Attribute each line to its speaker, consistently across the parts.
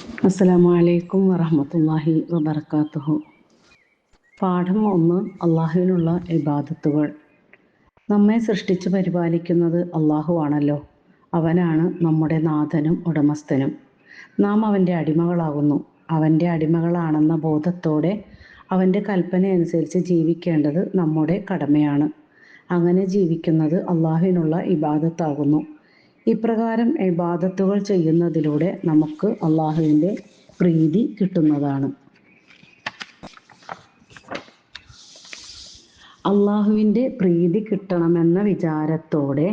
Speaker 1: അസ്സലാമു അലൈക്കും വറഹ്മത്തുള്ളാഹി വബറകാതുഹു. പാഠം 1. അള്ളാഹുവിനുള്ള ഇബാദത്തുകൾ. നമ്മെ സൃഷ്ടിച്ച് പരിപാലിക്കുന്നത് അള്ളാഹു ആണല്ലോ. അവനാണ് നമ്മുടെ നാഥനും ഉടമസ്ഥനും. നാം അവൻ്റെ അടിമകളാകുന്നു. അവൻ്റെ അടിമകളാണെന്ന ബോധത്തോടെ അവൻ്റെ കൽപ്പനയനുസരിച്ച് ജീവിക്കേണ്ടത് നമ്മുടെ കടമയാണ്. അങ്ങനെ ജീവിക്കുന്നത് അള്ളാഹുവിനുള്ള ഇബാദത്താകുന്നു. ഇപ്രകാരം ഇബാദത്തുകൾ ചെയ്യുന്നതിലൂടെ നമുക്ക് അള്ളാഹുവിൻ്റെ പ്രീതി കിട്ടുന്നതാണ്. അള്ളാഹുവിൻ്റെ പ്രീതി കിട്ടണമെന്ന വിചാരത്തോടെ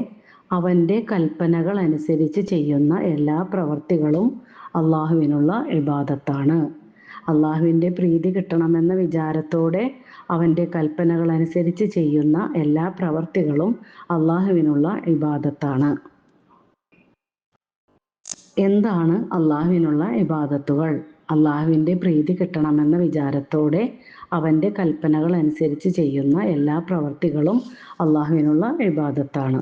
Speaker 1: അവൻ്റെ കൽപ്പനകൾ അനുസരിച്ച് ചെയ്യുന്ന എല്ലാ പ്രവർത്തികളും അള്ളാഹുവിനുള്ള ഇബാദത്താണ്. അള്ളാഹുവിൻ്റെ പ്രീതി കിട്ടണമെന്ന വിചാരത്തോടെ അവൻ്റെ കൽപ്പനകൾ അനുസരിച്ച് ചെയ്യുന്ന എല്ലാ പ്രവർത്തികളും അള്ളാഹുവിനുള്ള ഇബാദത്താണ്. എന്താണ് അള്ളാഹുവിനുള്ള ഇബാദത്തുകൾ? അള്ളാഹുവിൻ്റെ പ്രീതി കിട്ടണമെന്ന വിചാരത്തോടെ അവൻ്റെ കൽപ്പനകൾ അനുസരിച്ച് ചെയ്യുന്ന എല്ലാ പ്രവർത്തികളും അള്ളാഹുവിനുള്ള ഇബാദത്താണ്.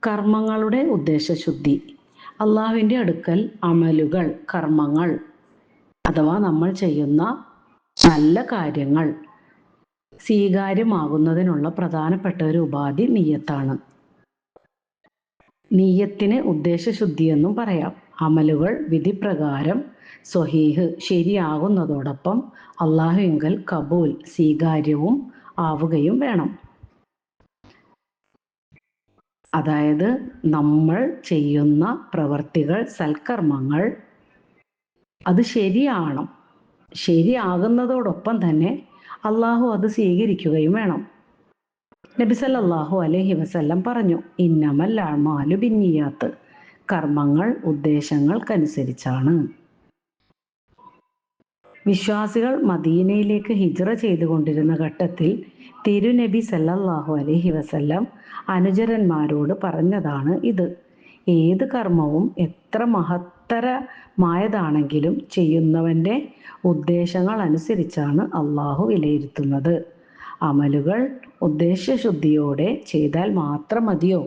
Speaker 1: കർമ്മങ്ങളുടെ ഉദ്ദേശശുദ്ധി. അള്ളാഹുവിൻ്റെ അടുക്കൽ അമലുകൾ, കർമ്മങ്ങൾ അഥവാ നമ്മൾ ചെയ്യുന്ന നല്ല കാര്യങ്ങൾ സ്വീകാര്യമാകുന്നതിനുള്ള പ്രധാനപ്പെട്ട ഒരു ഉപാധി നിയ്യത്താണ്. നിയ്യത്തിന് ഉദ്ദേശശുദ്ധി എന്നും പറയാം. അമലുകൾ വിധിപ്രകാരം സ്വഹീഹ് ശരിയാകുന്നതോടൊപ്പം അള്ളാഹുവിങ്കൽ കബൂൽ സ്വീകാര്യവും ആവുകയും വേണം. അതായത് നമ്മൾ ചെയ്യുന്ന പ്രവർത്തികൾ, സൽക്കർമ്മങ്ങൾ അത് ശരിയാകുന്നതോടൊപ്പം തന്നെ അള്ളാഹു അത് സ്വീകരിക്കുകയും വേണം. നബി സല്ലല്ലാഹു അലൈഹി വസല്ലം പറഞ്ഞു, ഇന്നമൽ അഅ്മാലു ബിന്നിയാത്ത്, കർമ്മങ്ങൾ ഉദ്ദേശങ്ങൾക്കനുസരിച്ചാണ്. വിശ്വാസികൾ മദീനയിലേക്ക് ഹിജ്റ ചെയ്തുകൊണ്ടിരുന്ന ഘട്ടത്തിൽ തിരുനബി സല്ലല്ലാഹു അലൈഹി വസല്ലം അനുചരന്മാരോട് പറഞ്ഞതാണ് ഇത്. ഏത് കർമ്മവും എത്ര മഹത്തരമായതാണെങ്കിലും ചെയ്യുന്നവൻ്റെ ഉദ്ദേശങ്ങൾ അനുസരിച്ചാണ് അള്ളാഹു വിലയിരുത്തുന്നത്. അമലുകൾ ഉദ്ദേശ്യശുദ്ധിയോടെ ചെയ്താൽ മാത്രം മതിയോ?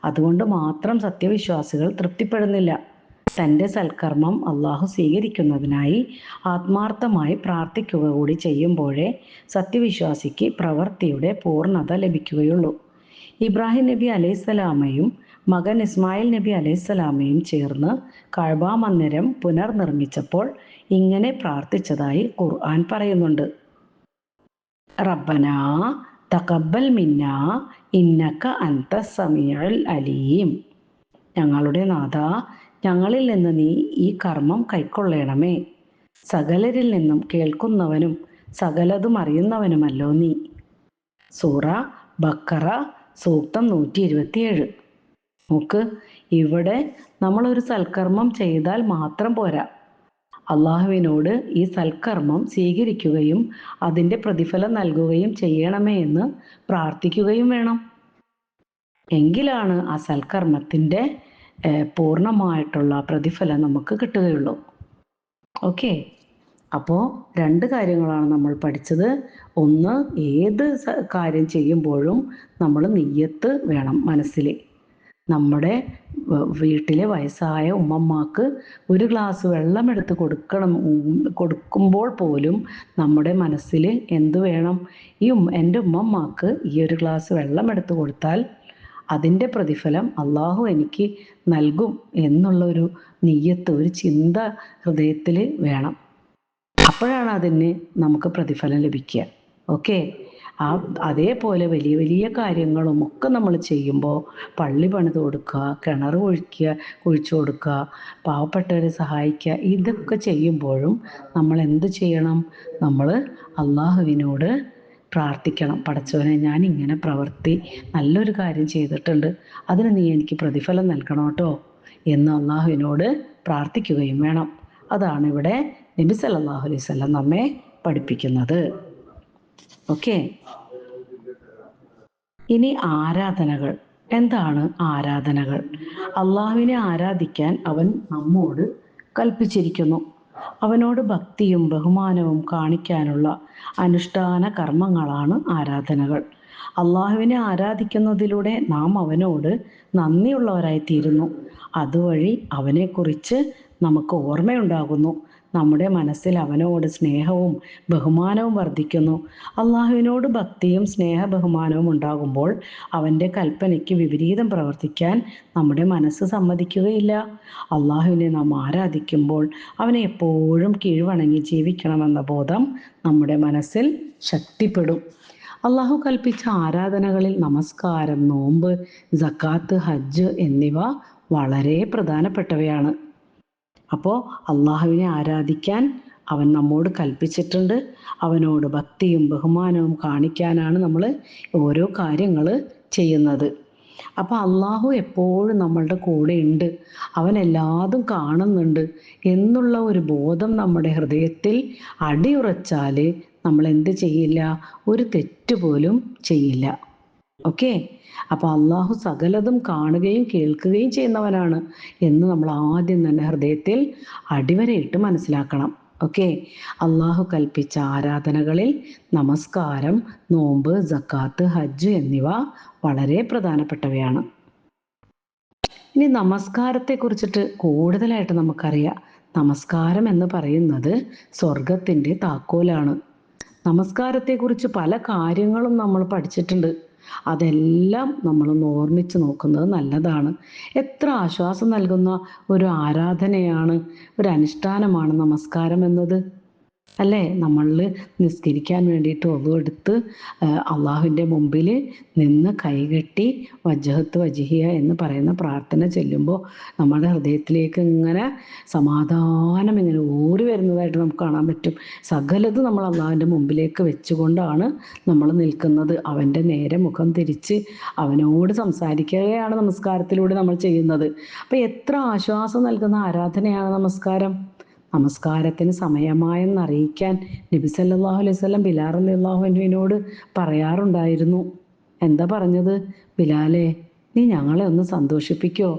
Speaker 1: അതുകൊണ്ട് മാത്രം സത്യവിശ്വാസികൾ തൃപ്തിപ്പെടുന്നില്ല. തൻ്റെ സൽക്കർമ്മം അള്ളാഹു സ്വീകരിക്കുന്നതിനായി ആത്മാർത്ഥമായി പ്രാർത്ഥിക്കുക കൂടി ചെയ്യുമ്പോഴേ സത്യവിശ്വാസിക്ക് പ്രവൃത്തിയുടെ പൂർണ്ണത ലഭിക്കുകയുള്ളൂ. ഇബ്രാഹിം നബി അലൈഹിസ്സലാമയും മകൻ ഇസ്മായിൽ നബി അലൈഹിസ്സലാമയും ചേർന്ന് കഅബ മന്ദിരം പുനർനിർമ്മിച്ചപ്പോൾ ഇങ്ങനെ പ്രാർത്ഥിച്ചതായി ഖുർആൻ പറയുന്നുണ്ട്. റബ്ബനാ തഖബ്ബൽ മിന്നാ ഇന്നക അൻത സമീഉൽ അലീം. ഞങ്ങളുടെ നാഥ, ഞങ്ങളിൽ നിന്ന് നീ ഈ കർമ്മം കൈക്കൊള്ളണമേ. സകലരിൽ നിന്നും കേൾക്കുന്നവനും സകലതും അറിയുന്നവനുമല്ലോ നീ. സൂറ ബഖറ സൂക്തം 127. നോക്ക്, ഇവിടെ നമ്മളൊരു സൽക്കർമ്മം ചെയ്താൽ മാത്രം പോരാ. അള്ളാഹുവിനോട് ഈ സൽക്കർമ്മം സ്വീകരിക്കുകയും അതിൻ്റെ പ്രതിഫലം നൽകുകയും ചെയ്യണമേ എന്ന് പ്രാർത്ഥിക്കുകയും വേണം. എങ്കിലാണ് ആ സൽക്കർമ്മത്തിൻ്റെ പൂർണ്ണമായിട്ടുള്ള പ്രതിഫലം നമുക്ക് കിട്ടുകയുള്ളൂ. ഓക്കെ, അപ്പോൾ 2 കാര്യങ്ങളാണ് നമ്മൾ പഠിച്ചത്. ഒന്ന്, ഏത് കാര്യം ചെയ്യുമ്പോഴും നമ്മൾ നിയ്യത്ത് വേണം മനസ്സിൽ. നമ്മുടെ വീട്ടിലെ വയസ്സായ ഉമ്മമാക്ക് ഒരു ഗ്ലാസ് വെള്ളം എടുത്ത് കൊടുക്കുമ്പോൾ പോലും നമ്മുടെ മനസ്സിൽ എന്ത് വേണം? എൻ്റെ ഉമ്മമാക്ക് ഈ ഒരു ഗ്ലാസ് വെള്ളം എടുത്ത് കൊടുത്താൽ അതിൻ്റെ പ്രതിഫലം അള്ളാഹു എനിക്ക് നൽകും എന്നുള്ളൊരു നിയ്യത്ത്, ഒരു ചിന്ത ഹൃദയത്തിൽ വേണം. അപ്പോഴാണ് അതിന് നമുക്ക് പ്രതിഫലം ലഭിക്കുക. ഓക്കെ, അതേപോലെ വലിയ വലിയ കാര്യങ്ങളും ഒക്കെ നമ്മൾ ചെയ്യുമ്പോൾ, പള്ളി പണിത് കൊടുക്കുക, കിണർ കുഴിച്ചു കൊടുക്കുക, പാവപ്പെട്ടവരെ സഹായിക്കുക, ഇതൊക്കെ ചെയ്യുമ്പോഴും നമ്മൾ എന്ത് ചെയ്യണം? നമ്മൾ അള്ളാഹുവിനോട് പ്രാർത്ഥിക്കണം. പടച്ചവനെ, ഞാൻ ഇങ്ങനെ നല്ലൊരു കാര്യം ചെയ്തിട്ടുണ്ട്, അതിന് നീ എനിക്ക് പ്രതിഫലം നൽകണം കേട്ടോ എന്ന് അള്ളാഹുവിനോട് പ്രാർത്ഥിക്കുകയും വേണം. അതാണ് ഇവിടെ നബി സല്ലല്ലാഹു അലൈഹി വസല്ലം നമ്മെ പഠിപ്പിക്കുന്നത്. ഓക്കെ, ഇനി ആരാധനകൾ. എന്താണ് ആരാധനകൾ? അള്ളാഹുവിനെ ആരാധിക്കാൻ അവൻ നമ്മോട് കൽപ്പിച്ചിരിക്കുന്നു. അവനോട് ഭക്തിയും ബഹുമാനവും കാണിക്കാനുള്ള അനുഷ്ഠാന കർമ്മങ്ങളാണ് ആരാധനകൾ. അള്ളാഹുവിനെ ആരാധിക്കുന്നതിലൂടെ നാം അവനോട് നന്ദിയുള്ളവരായിത്തീരുന്നു. അതുവഴി അവനെക്കുറിച്ച് നമുക്ക് ഓർമ്മയുണ്ടാകുന്നു. നമ്മുടെ മനസ്സിൽ അവനോട് സ്നേഹവും ബഹുമാനവും വർദ്ധിക്കുന്നു. അള്ളാഹുവിനോട് ഭക്തിയും ബഹുമാനവും ഉണ്ടാകുമ്പോൾ അവൻ്റെ കൽപ്പനയ്ക്ക് വിപരീതം പ്രവർത്തിക്കാൻ നമ്മുടെ മനസ്സ് സമ്മതിക്കുകയില്ല. അള്ളാഹുവിനെ നാം ആരാധിക്കുമ്പോൾ അവനെ എപ്പോഴും കീഴ്വണങ്ങി ജീവിക്കണമെന്ന ബോധം നമ്മുടെ മനസ്സിൽ ശക്തിപ്പെടും. അള്ളാഹു കൽപ്പിച്ച ആരാധനകളിൽ നമസ്കാരം, നോമ്പ്, സക്കാത്ത്, ഹജ്ജ് എന്നിവ വളരെ പ്രധാനപ്പെട്ടവയാണ്. അപ്പോൾ അള്ളാഹുവിനെ ആരാധിക്കാൻ അവൻ നമ്മോട് കൽപ്പിച്ചിട്ടുണ്ട്. അവനോട് ഭക്തിയും ബഹുമാനവും കാണിക്കാനാണ് നമ്മൾ ഓരോ കാര്യങ്ങൾ ചെയ്യുന്നത്. അപ്പോൾ അള്ളാഹു എപ്പോഴും നമ്മളുടെ കൂടെ ഉണ്ട്, അവൻ എല്ലാതും കാണുന്നുണ്ട് എന്നുള്ള ഒരു ബോധം നമ്മുടെ ഹൃദയത്തിൽ അടിയുറച്ചാൽ നമ്മൾ എന്ത് ചെയ്യില്ല, ഒരു തെറ്റ് പോലും ചെയ്യില്ല. ഓക്കെ, അപ്പോൾ അള്ളാഹു സകലതും കാണുകയും കേൾക്കുകയും ചെയ്യുന്നവനാണ് എന്ന് നമ്മൾ ആദ്യം തന്നെ ഹൃദയത്തിൽ അടിവരയിട്ട് മനസ്സിലാക്കണം. ഓക്കെ, അള്ളാഹു കൽപ്പിച്ച ആരാധനകളിൽ നമസ്കാരം, നോമ്പ്, സക്കാത്ത്, ഹജ്ജ് എന്നിവ വളരെ പ്രധാനപ്പെട്ടവയാണ്. ഇനി നമസ്കാരത്തെ കുറിച്ചിട്ട് കൂടുതലായിട്ട് നമുക്കറിയാം. നമസ്കാരം എന്ന് പറയുന്നത് സ്വർഗത്തിൻ്റെ താക്കോലാണ്. നമസ്കാരത്തെക്കുറിച്ച് പല കാര്യങ്ങളും നമ്മൾ പഠിച്ചിട്ടുണ്ട്. അതെല്ലാം നമ്മളൊന്ന് ഓർമ്മിച്ച് നോക്കുന്നത് നല്ലതാണ്. എത്ര ആശ്വാസം നൽകുന്ന ഒരു ആരാധനയാണ്, ഒരു അനുഷ്ഠാനമാണ് നമസ്കാരം എന്നത്, അല്ലേ? നമ്മളിൽ നിസ്കരിക്കാൻ വേണ്ടിയിട്ട് ഒതുവെടുത്ത് അള്ളാഹുവിൻ്റെ മുമ്പിൽ നിന്ന് കൈകെട്ടി വജ്ഹത്ത് വജിഹിയ എന്ന് പറയുന്ന പ്രാർത്ഥന ചൊല്ലുമ്പോൾ നമ്മുടെ ഹൃദയത്തിലേക്ക് ഇങ്ങനെ സമാധാനം ഇങ്ങനെ ഊറി വരുന്നതായിട്ട് നമുക്ക് കാണാൻ പറ്റും. സകലത് നമ്മൾ അള്ളാഹുവിൻ്റെ മുമ്പിലേക്ക് വെച്ചുകൊണ്ടാണ് നമ്മൾ നിൽക്കുന്നത്. അവൻ്റെ നേരെ മുഖം തിരിച്ച് അവനോട് സംസാരിക്കുകയാണ് നമസ്കാരത്തിലൂടെ നമ്മൾ ചെയ്യുന്നത്. അപ്പോൾ എത്ര ആശ്വാസം നൽകുന്ന ആരാധനയാണ് നമസ്കാരം. നമസ്കാരത്തിന് സമയമായെന്നറിയിക്കാൻ നബി സല്ലല്ലാഹു അലൈഹി വസല്ലം ബിലാൽ റളിയല്ലാഹു അൻഹുവിനോട് പറയാറുണ്ടായിരുന്നു. എന്താ പറഞ്ഞത്? ബിലാലേ, നീ ഞങ്ങളെ ഒന്ന് സന്തോഷിപ്പിക്കോ?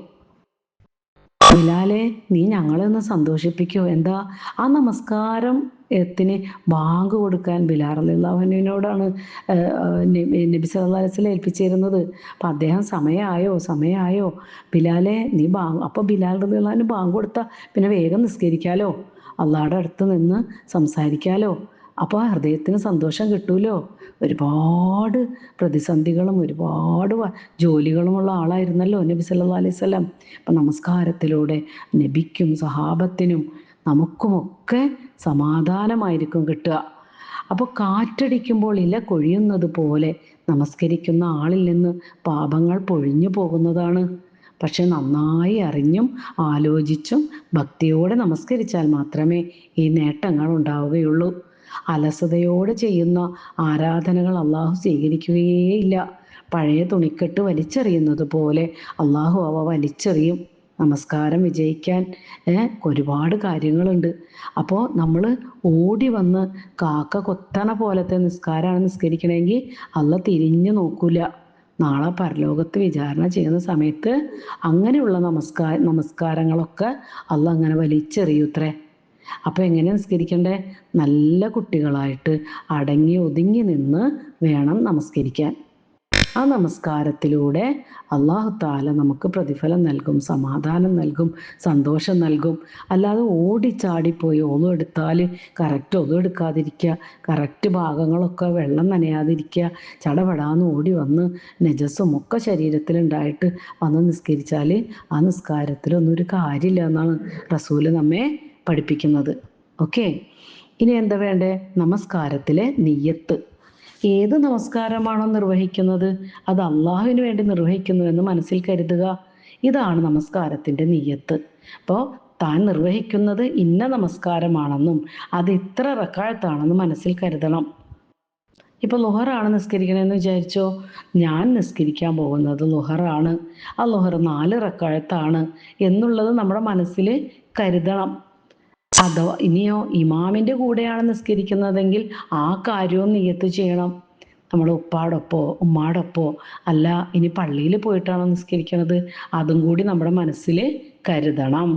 Speaker 1: ബിലാലെ, നീ ഞങ്ങളെ ഒന്ന് സന്തോഷിപ്പിക്കോ? എന്താ? ആ നമസ്കാരത്തിന് ബാങ്ക് കൊടുക്കാൻ ബിലാൽ റളിയല്ലാഹു അൻഹുവിനോടാണ് നബി സല്ലല്ലാഹു അലൈഹി വസല്ലം ഏൽപ്പിച്ചിരുന്നത്. അപ്പം അദ്ദേഹം സമയമായോ ബിലാലെ, നീ അപ്പോൾ ബിലാൽ റളിയല്ലാഹു അൻഹു ബാങ്ക് കൊടുത്താൽ പിന്നെ വേഗം നിസ്കരിക്കാലോ, അള്ളാഹുടെ അടുത്ത് നിന്ന് സംസാരിക്കാലോ, അപ്പോൾ ഹൃദയത്തിന് സന്തോഷം കിട്ടൂലോ. ഒരുപാട് പ്രതിസന്ധികളും ഒരുപാട് ജോലികളുമുള്ള ആളായിരുന്നല്ലോ നബി സല്ലല്ലാഹു അലൈഹി വസല്ലം. അപ്പം നമസ്കാരത്തിലൂടെ നബിക്കും സഹാബത്തിനും നമുക്കുമൊക്കെ സമാധാനമായിരിക്കും കിട്ടുക. അപ്പോൾ കാറ്റടിക്കുമ്പോൾ ഇല കൊഴിയുന്നത് പോലെ നമസ്കരിക്കുന്ന ആളിൽ നിന്ന് പാപങ്ങൾ പൊഴിഞ്ഞു പോകുന്നതാണ്. പക്ഷെ നന്നായി അറിഞ്ഞും ആലോചിച്ചും ഭക്തിയോടെ നമസ്കരിച്ചാൽ മാത്രമേ ഈ നേട്ടങ്ങൾ ഉണ്ടാവുകയുള്ളൂ. അലസതയോടെ ചെയ്യുന്ന ആരാധനകൾ അള്ളാഹു സ്വീകരിക്കുകയേയില്ല. പഴയ തുണിക്കെട്ട് വലിച്ചെറിയുന്നത് പോലെ അള്ളാഹു അവ വലിച്ചെറിയും. നമസ്കാരം വിജയിക്കാൻ ഒരുപാട് കാര്യങ്ങളുണ്ട്. അപ്പോൾ നമ്മൾ ഓടി വന്ന് കാക്ക കൊത്തണ പോലത്തെ നിസ്കാരമാണ് നിസ്കരിക്കണമെങ്കിൽ അള്ളാഹ് തിരിഞ്ഞു നോക്കൂല. നാളെ പരലോകത്ത് വിചാരണ ചെയ്യുന്ന സമയത്ത് അങ്ങനെയുള്ള നമസ്കാരങ്ങളൊക്കെ അള്ളാഹ് അങ്ങനെ വലിച്ചെറിയൂത്രേ. അപ്പോൾ എങ്ങനെ നിസ്കരിക്കണ്ടേ? നല്ല കുട്ടികളായിട്ട് അടങ്ങി ഒതുങ്ങി നിന്ന് വേണം നമസ്കരിക്കാൻ. ആ നമസ്കാരത്തിലൂടെ അല്ലാഹു തആല നമുക്ക് പ്രതിഫലം നൽകും, സമാധാനം നൽകും, സന്തോഷം നൽകും. അല്ലാതെ ഓടിച്ചാടിപ്പോയി ഒന്നു എടുത്താൽ കറക്റ്റ് ഒന്നു എടുക്കാതിരിക്കുക, കറക്റ്റ് ഭാഗങ്ങളൊക്കെ വെള്ളം നനയാതിരിക്കുക, ചടപടാന്ന് ഓടി വന്ന് നജസ്സും ഒക്കെ ശരീരത്തിലുണ്ടായിട്ട് വന്ന് നിസ്കരിച്ചാൽ ആ നിസ്കാരത്തിലൊന്നും ഒരു കാര്യമില്ല എന്നാണ് റസൂല് നമ്മെ പഠിപ്പിക്കുന്നത്. ഓക്കെ, ഇനി എന്താ വേണ്ടേ? നമസ്കാരത്തിലെ നിയ്യത്ത്. ഏത് നമസ്കാരമാണോ നിർവഹിക്കുന്നത് അത് അള്ളാഹുവിന് വേണ്ടി നിർവഹിക്കുന്നു എന്ന് മനസ്സിൽ കരുതുക. ഇതാണ് നമസ്കാരത്തിൻ്റെ നിയ്യത്ത്. അപ്പോൾ താൻ നിർവഹിക്കുന്നത് ഇന്ന നമസ്കാരമാണെന്നും അത് ഇത്ര റക്അത്താണെന്നും മനസ്സിൽ കരുതണം. ഇപ്പോൾ ളുഹറാണ് നിസ്കരിക്കണമെന്ന് വിചാരിച്ചോ, ഞാൻ നിസ്കരിക്കാൻ പോകുന്നത് ളുഹറാണ്, ആ ളുഹർ 4 റക്അത്താണ് എന്നുള്ളത് നമ്മുടെ മനസ്സിൽ കരുതണം. അതോ ഇനിയോ ഇമാമിൻ്റെ കൂടെയാണ് നിസ്കരിക്കുന്നതെങ്കിൽ ആ കാര്യവും നിയ്യത്ത് ചെയ്യണം. നമ്മൾ ഉപ്പാടൊപ്പോ ഉമ്മാടൊപ്പോ അല്ല, ഇനി പള്ളിയിൽ പോയിട്ടാണോ നിസ്കരിക്കുന്നത്, അതും കൂടി നമ്മുടെ മനസ്സിൽ കരുതണം.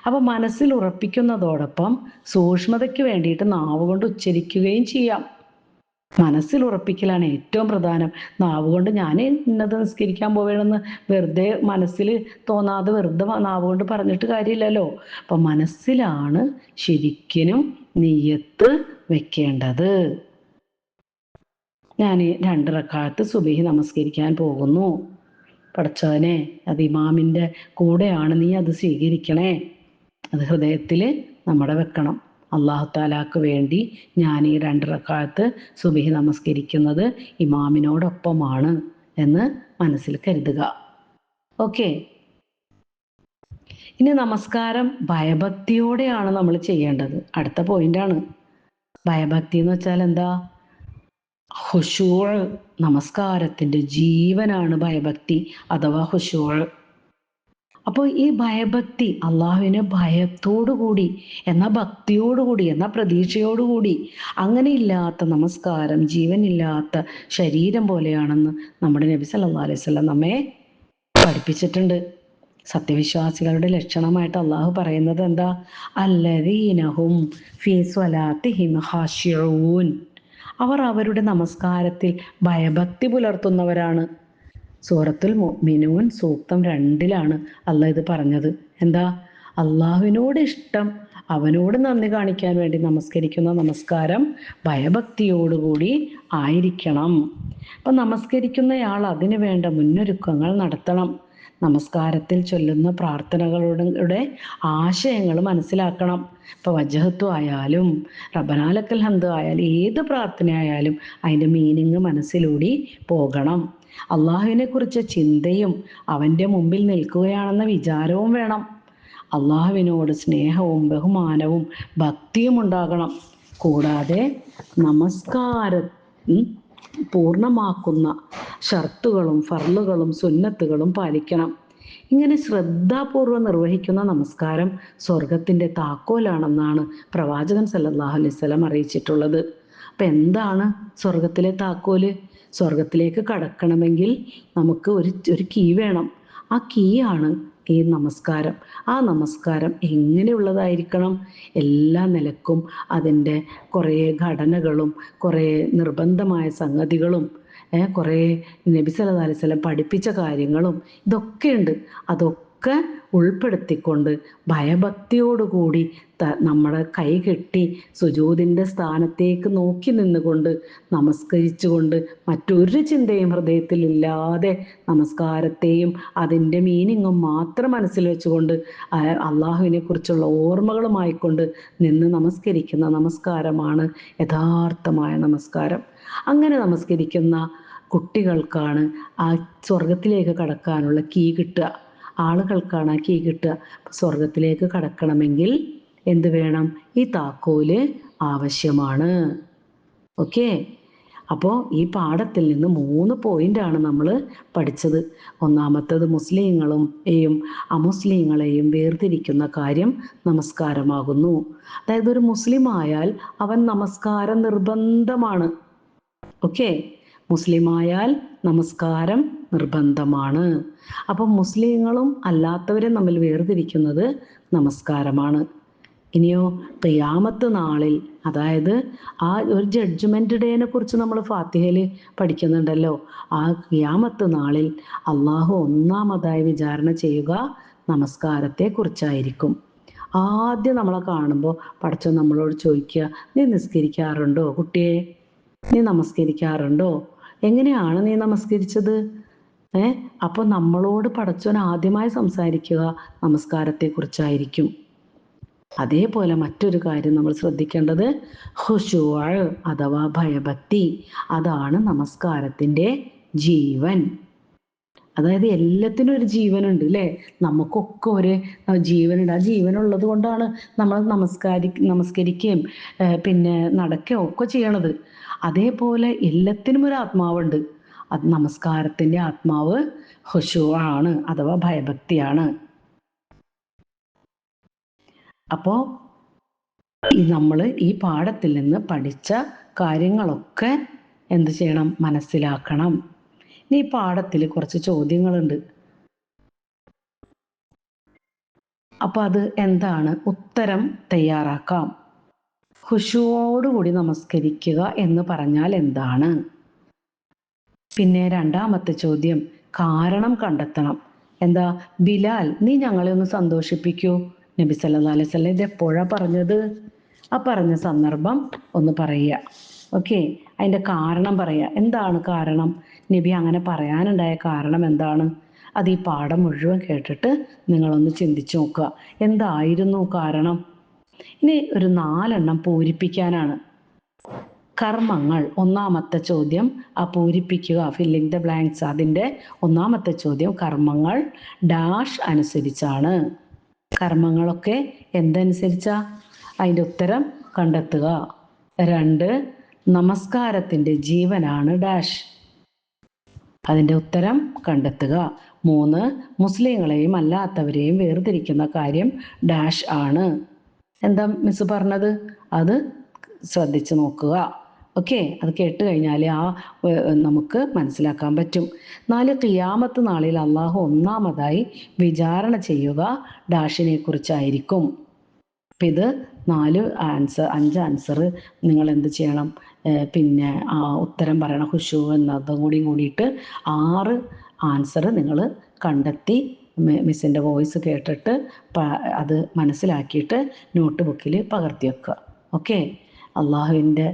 Speaker 1: അപ്പോൾ മനസ്സിൽ ഉറപ്പിക്കുന്നതോടൊപ്പം സൂക്ഷ്മതയ്ക്ക് വേണ്ടിയിട്ട് നാവ് കൊണ്ട് ഉച്ചരിക്കുകയും ചെയ്യാം. മനസ്സിൽ ഉറപ്പിക്കലാണ് ഏറ്റവും പ്രധാനം. നാവ് കൊണ്ട് ഞാൻ ഇന്നത് നിസ്കരിക്കാൻ പോവുകയാണെന്ന് വെറുതെ മനസ്സിൽ തോന്നാതെ വെറുതെ നാവ് കൊണ്ട് പറഞ്ഞിട്ട് കാര്യമില്ലല്ലോ. അപ്പം മനസ്സിലാണ് ശരിക്കും നിയ്യത്ത് വെക്കേണ്ടത്. ഞാൻ 2 റക്അത്ത് സുബഹി നമസ്കരിക്കാൻ പോകുന്നു. പടച്ചവനെ, അത് ഇമാമിൻ്റെ കൂടെയാണ്, നീ അത് സ്വീകരിക്കണേ. അത് ഹൃദയത്തിൽ നമ്മുടെ വെക്കണം. അല്ലാഹു തആലാക്ക് വേണ്ടി ഞാൻ ഈ 2 റക്അത്ത് സുബഹി നമസ്കരിക്കുന്നത് ഇമാമിനോടൊപ്പമാണ് എന്ന് മനസ്സിൽ കരുതുക. ഓക്കെ. ഇനി നമസ്കാരം ഭയഭക്തിയോടെയാണ് നമ്മൾ ചെയ്യേണ്ടത്. അടുത്ത പോയിന്റാണ്. ഭയഭക്തി എന്ന് വെച്ചാൽ എന്താ? ഖുശൂഅ്, നമസ്കാരത്തിൻ്റെ ജീവനാണ് ഭയഭക്തി അഥവാ ഖുശൂഅ്. അപ്പോൾ ഈ ഭയഭക്തി, അള്ളാഹുവിനെ ഭയത്തോടുകൂടി, എന്നാൽ ഭക്തിയോടുകൂടി, എന്നാൽ പ്രതീക്ഷയോടുകൂടി, അങ്ങനെ ഇല്ലാത്ത നമസ്കാരം ജീവനില്ലാത്ത ശരീരം പോലെയാണെന്ന് നമ്മുടെ നബി സല്ലല്ലാഹു അലൈഹി വസല്ലം നമ്മെ പഠിപ്പിച്ചിട്ടുണ്ട്. സത്യവിശ്വാസികളുടെ ലക്ഷണമായിട്ട് അള്ളാഹു പറയുന്നത് എന്താ? അല്ലദീനഹും ഫീ സ്വലാത്തിഹിം ഖാശിഊൻ. അവർ അവരുടെ നമസ്കാരത്തിൽ ഭയഭക്തി പുലർത്തുന്നവരാണ്. സൂറത്തുൽ മുഅ്മിനൂൻ സൂക്തം 2 അള്ളാഹ് ഇത് പറഞ്ഞത്. എന്താ? അള്ളാഹുവിനോട് ഇഷ്ടം, അവനോട് നന്ദി കാണിക്കാൻ വേണ്ടി നമസ്കരിക്കുന്ന നമസ്കാരം ഭയഭക്തിയോടുകൂടി ആയിരിക്കണം. അപ്പം നമസ്കരിക്കുന്നയാൾ അതിനു വേണ്ട മുന്നൊരുക്കങ്ങൾ നടത്തണം. നമസ്കാരത്തിൽ ചൊല്ലുന്ന പ്രാർത്ഥനകളുടെ ആശയങ്ങൾ മനസ്സിലാക്കണം. ഇപ്പോൾ വജ്ഹത്തു ആയാലും റബ്ബനാലക്കൽ ഹംദ് ആയാലും ഏത് പ്രാർത്ഥനയായാലും അതിൻ്റെ മീനിങ് മനസ്സിലൂടി പോകണം. അള്ളാഹുവിനെ കുറിച്ച് ചിന്തയും അവൻ്റെ മുമ്പിൽ നിൽക്കുകയാണെന്ന വിചാരവും വേണം. അള്ളാഹുവിനോട് സ്നേഹവും ബഹുമാനവും ഭക്തിയും ഉണ്ടാകണം. കൂടാതെ നമസ്കാരം പൂർണ്ണമാക്കുന്ന ഷർത്തുകളും ഫർളുകളും സുന്നത്തുകളും പാലിക്കണം. ഇങ്ങനെ ശ്രദ്ധാപൂർവം നിർവഹിക്കുന്ന നമസ്കാരം സ്വർഗത്തിൻ്റെ താക്കോലാണെന്നാണ് പ്രവാചകൻ സല്ലല്ലാഹു അലൈഹി വസല്ലം അറിയിച്ചിട്ടുള്ളത്. അപ്പം എന്താണ് സ്വർഗത്തിലെ താക്കോല്? സ്വർഗത്തിലേക്ക് കടക്കണമെങ്കിൽ നമുക്ക് ഒരു കീ വേണം. ആ കീ ആണ് ഈ നമസ്കാരം. ആ നമസ്കാരം എങ്ങനെയുള്ളതായിരിക്കണം? എല്ലാ നിലക്കും അതിൻ്റെ കുറേ ഘടനകളും കുറേ നിർബന്ധമായ സംഗതികളും കുറേ നബി സല്ലല്ലാഹു അലൈഹി വസല്ലം പഠിപ്പിച്ച കാര്യങ്ങളും ഇതൊക്കെയുണ്ട്. അതൊക്കെ ഉൾപ്പെടുത്തിക്കൊണ്ട് ഭയഭക്തിയോടുകൂടി നമ്മുടെ കൈ കെട്ടി സുജൂദിൻ്റെ സ്ഥാനത്തേക്ക് നോക്കി നിന്നുകൊണ്ട് നമസ്കരിച്ചുകൊണ്ട് മറ്റൊരു ചിന്തയും ഹൃദയത്തിലില്ലാതെ നമസ്കാരത്തെയും അതിൻ്റെ മീനിങ്ങും മാത്രം മനസ്സിൽ വെച്ചുകൊണ്ട് അള്ളാഹുവിനെ കുറിച്ചുള്ള ഓർമ്മകളുമായിക്കൊണ്ട് നിന്ന് നമസ്കരിക്കുന്ന നമസ്കാരമാണ് യഥാർത്ഥമായ നമസ്കാരം. അങ്ങനെ നമസ്കരിക്കുന്ന കുട്ടികൾക്കാണ് ആ സ്വർഗത്തിലേക്ക് കടക്കാനുള്ള കീ കിട്ടുക. ആളുകൾക്കാണ് ആ കീ കിട്ടുക. സ്വർഗത്തിലേക്ക് കടക്കണമെങ്കിൽ എന്ത് വേണം? ഈ താക്കോല് ആവശ്യമാണ്. ഓക്കെ. അപ്പോൾ ഈ പാഠത്തിൽ നിന്ന് 3 പോയിന്റാണ് നമ്മൾ പഠിച്ചത്. ഒന്നാമത്തത് മുസ്ലിങ്ങളെയും അമുസ്ലിങ്ങളെയും വേർതിരിക്കുന്ന കാര്യം നമസ്കാരമാകുന്നു. അതായത് ഒരു മുസ്ലിം ആയാൽ അവൻ നമസ്കാരം നിർബന്ധമാണ്. ഓക്കെ. മുസ്ലിമായാൽ നമസ്കാരം നിർബന്ധമാണ്. അപ്പം മുസ്ലിങ്ങളും അല്ലാത്തവരെ നമ്മൾ വേർതിരിക്കുന്നത് നമസ്കാരമാണ്. ഇനിയോ ഖിയാമത്ത് നാളിൽ, അതായത് ആ ഒരു ജഡ്ജ്മെൻറ്റ് ഡേനെ കുറിച്ച് നമ്മൾ ഫാത്തിഹയിൽ പഠിക്കുന്നുണ്ടല്ലോ. ആ ഖിയാമത്ത് നാളിൽ അള്ളാഹു ഒന്നാമതായി വിചാരണ ചെയ്യുക നമസ്കാരത്തെക്കുറിച്ചായിരിക്കും. ആദ്യം നമ്മളെ കാണുമ്പോൾ പടച്ചോൻ നമ്മളോട് ചോദിക്കുക, നീ നിസ്കരിക്കാറുണ്ടോ കുട്ടിയെ? നീ നമസ്കരിക്കാറുണ്ടോ? എങ്ങനെയാണ് നീ നമസ്കരിച്ചത്? അപ്പോൾ നമ്മളോട് പടച്ചോൻ ആദ്യമായി സംസാരിക്കുക നമസ്കാരത്തെക്കുറിച്ചായിരിക്കും. അതേപോലെ മറ്റൊരു കാര്യം നമ്മൾ ശ്രദ്ധിക്കേണ്ടത് ഖുശൂഅ് അഥവാ ഭയഭക്തി. അതാണ് നമസ്കാരത്തിൻ്റെ ജീവൻ. അതായത് എല്ലാത്തിനും ഒരു ജീവനുണ്ട് അല്ലേ? നമുക്കൊക്കെ ഒരു ജീവനുണ്ട്. ആ ജീവനുള്ളത് കൊണ്ടാണ് നമ്മൾ നമസ്കരിക്കുകയും പിന്നെ നടക്കുകയും ഒക്കെ ചെയ്യണത്. അതേപോലെ എല്ലാത്തിനും ഒരു ആത്മാവുണ്ട്. അത് നമസ്കാരത്തിൻ്റെ ആത്മാവ് ഖുശൂഅ് അഥവാ ഭയഭക്തിയാണ്. അപ്പോൾ നമ്മൾ ഈ പാഠത്തിൽ നിന്ന് പഠിച്ച കാര്യങ്ങളൊക്കെ എന്ത് ചെയ്യണം? മനസ്സിലാക്കണം. ഈ പാഠത്തിൽ കുറച്ച് ചോദ്യങ്ങളുണ്ട്. അപ്പോൾ അത് എന്താണ്? ഉത്തരം തയ്യാറാക്കാം. ഖുശൂവോടുകൂടി നമസ്കരിക്കുക എന്ന് പറഞ്ഞാൽ എന്താണ്? പിന്നെ രണ്ടാമത്തെ ചോദ്യം, കാരണം കണ്ടെത്തണം. എന്താ? ബിലാൽ, നീ ഞങ്ങളെ ഒന്ന് സന്തോഷിപ്പിക്കൂ. നബി സല്ലല്ലാഹു അലൈഹി വസല്ലം ഇത് എപ്പോഴാ പറഞ്ഞത്? ആ പറഞ്ഞ സന്ദർഭം ഒന്ന് പറയുക. ഓക്കെ, അതിൻ്റെ കാരണം പറയുക. എന്താണ് കാരണം? നബി അങ്ങനെ പറയാനുണ്ടായ കാരണം എന്താണ്? അത് ഈ പാഠം മുഴുവൻ കേട്ടിട്ട് നിങ്ങളൊന്ന് ചിന്തിച്ചു നോക്കുക. എന്തായിരുന്നു കാരണം? ഇനി ഒരു 4 പൂരിപ്പിക്കാനാണ്. കർമ്മങ്ങൾ, ഒന്നാമത്തെ ചോദ്യം ആ പൂരിപ്പിക്കുക, ഫില്ലിംഗ് ദ ബ്ലാങ്ക്സ്. അതിൻ്റെ ഒന്നാമത്തെ ചോദ്യം, കർമ്മങ്ങൾ ഡാഷ് അനുസരിച്ചാണ്. കർമ്മങ്ങളൊക്കെ എന്തനുസരിച്ചാ? അതിൻ്റെ ഉത്തരം കണ്ടെത്തുക. 2, നമസ്കാരത്തിൻ്റെ ജീവനാണ് ഡാഷ്. അതിൻ്റെ ഉത്തരം കണ്ടെത്തുക. 3, മുസ്ലിങ്ങളെയും അല്ലാത്തവരെയും വേർതിരിക്കുന്ന കാര്യം ഡാഷ് ആണ്. എന്താ മിസ് പറഞ്ഞത്? അത് ശ്രദ്ധിച്ചു നോക്കുക. ഓക്കെ, അത് കേട്ട് കഴിഞ്ഞാൽ നമുക്ക് മനസ്സിലാക്കാൻ പറ്റും. 4, ഖിയാമത്ത് നാളിൽ അള്ളാഹു ഒന്നാമതായി വിചാരണ ചെയ്യുക ഡാഷിനെ കുറിച്ചായിരിക്കും. അപ്പം ഇത് 5 ആൻസർ നിങ്ങൾ എന്ത് ചെയ്യണം? പിന്നെ ഉത്തരം പറയണം. ഖുശൂ എന്നതും കൂടിയിട്ട് 6 ആൻസർ നിങ്ങൾ കണ്ടെത്തി മിസ്സിൻ്റെ വോയിസ് കേട്ടിട്ട് അത് മനസ്സിലാക്കിയിട്ട് നോട്ട് ബുക്കിൽ പകർത്തി വെക്കുക. ഓക്കെ, അള്ളാഹുവിൻ്റെ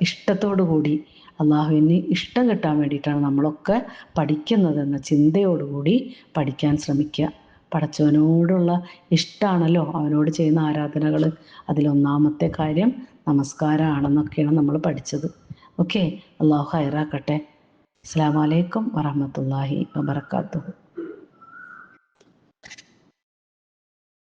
Speaker 1: ഇഷ്ടത്തോടു കൂടി, അള്ളാഹുവിന് ഇഷ്ടം കിട്ടാൻ വേണ്ടിയിട്ടാണ് നമ്മളൊക്കെ പഠിക്കുന്നതെന്ന ചിന്തയോടുകൂടി പഠിക്കാൻ ശ്രമിക്കുക. പടച്ചവനോടുള്ള ഇഷ്ടമാണല്ലോ അവനോട് ചെയ്യുന്ന ആരാധനകൾ. അതിലൊന്നാമത്തെ കാര്യം നമസ്കാരമാണെന്നൊക്കെയാണ് നമ്മൾ പഠിച്ചത്. ഓക്കെ, അള്ളാഹു ഹൈറാക്കട്ടെ. അസ്സലാമു അലൈക്കും വറഹ്മത്തുള്ളാഹി വബറകാതുഹു.